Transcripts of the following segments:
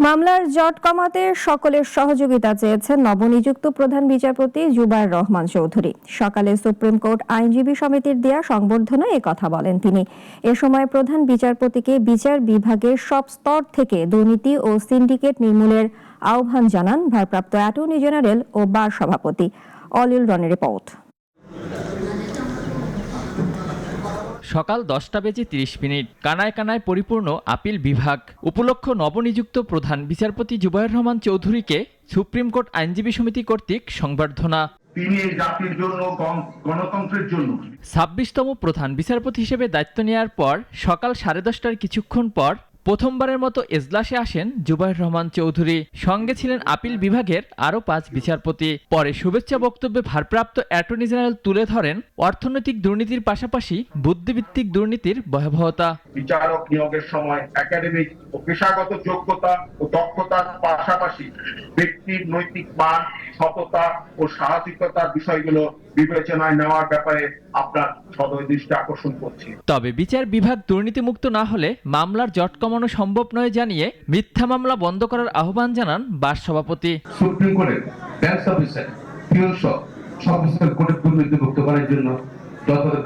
মামলার জট কমাতে সকলের সহযোগিতা চেয়েছেন নবনিযুক্ত প্রধান বিচারপতি জুবায়ের রহমান চৌধুরী। সকালে সুপ্রিম কোর্ট আইনজীবী সমিতির দেয়া সংবর্ধনায় কথা বলেন তিনি। এ সময় প্রধান বিচারপতিকে বিচার বিভাগের সব স্তর থেকে দুর্নীতি ও সিন্ডিকেট নির্মূলের আহ্বান জানান ভারপ্রাপ্ত অ্যাটর্নি জেনারেল ও বার সভাপতি। অলিল রনের রিপোর্ট। সকাল 10:30 কানায় কানায় পরিপূর্ণ আপিল বিভাগ উপলক্ষ নবনিযুক্ত প্রধান বিচারপতি জুবায়ের রহমান চৌধুরীকে সুপ্রিম কোর্ট আইনজীবী সমিতি কর্তৃক সংবর্ধনা। তিনি জাতির জন্য, গণতন্ত্রের জন্য 26তম প্রধান বিচারপতি হিসেবে দায়িত্ব নেওয়ার পর সকাল 10:30টার কিছুক্ষণ পর প্রথমবারের মতো এজলাসে আসেন জুবায়ের রহমান চৌধুরী। সঙ্গে ছিলেন আপিল বিভাগের আরও 5 বিচারপতি। পরে শুভেচ্ছা বক্তব্যে ভারপ্রাপ্ত অ্যাটর্নি জেনারেল তুলে ধরেন অর্থনৈতিক দুর্নীতির পাশাপাশি বুদ্ধিভিত্তিক দুর্নীতির ভয়াবহতা। বিচারক নিয়োগের সময় একাডেমিক ও পেশাগত যোগ্যতা ও দক্ষতার পাশাপাশি ব্যক্তির নৈতিক মান, সততা ও সাহসিকতার বিষয়গুলো বিবেচনায় নেওয়ার ব্যাপারে আপনার সদয় দৃষ্টি আকর্ষণ করছি। তবে বিচার বিভাগ দুর্নীতিমুক্ত না হলে মামলার জট কমানো সম্ভব নয় জানিয়ে মিথ্যা মামলা বন্ধ করার আহ্বান জানান বার সভাপতি। সুপ্রিম কোর্টের বেঞ্চ অফিসার পিয়ন সহ সব অফিসার কোর্টের দুর্নীতিমুক্ত করার জন্য যথাযথ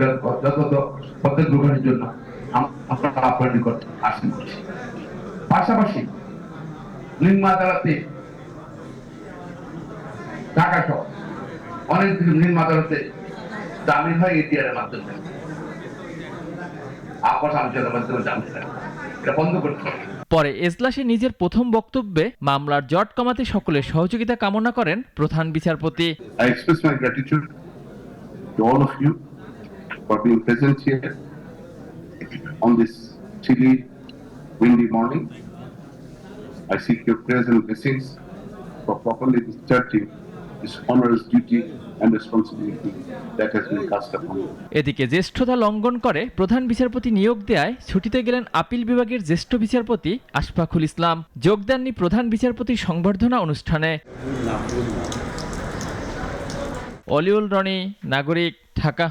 পদক্ষেপ গ্রহণের জন্য আপনারা আপনার নিকট আশা করছি। পাশাপাশি নিম্ন আদালতে ঢাকা সহ অনেক নিম্ন আদালতে জামিন হয় এটিআর এর মাধ্যমে, এটা বন্ধ করতে হবে। পরে এজলাসে নিজের প্রথম বক্তব্যে মামলার জট কমাতে সকলের সহযোগিতা কামনা করেন প্রধান বিচারপতি। I express my gratitude to all of you for being present here on this chilly, windy morning. I seek your prayers and blessings for properly discharging this onerous duty and responsibility that has been cast upon you. এদিকে জ্যেষ্ঠতা লঙ্ঘন করে প্রধান বিচারপতি নিয়োগ দেয়ায় ছুটিতে গেলেন appeal বিভাগের জ্যেষ্ঠ বিচারপতি আশফাকুল ইসলাম। যোগ দেননি প্রধান বিচারপতির সংবর্ধনা অনুষ্ঠানে। অলিউল রনি, নাগরিক, ঢাকা।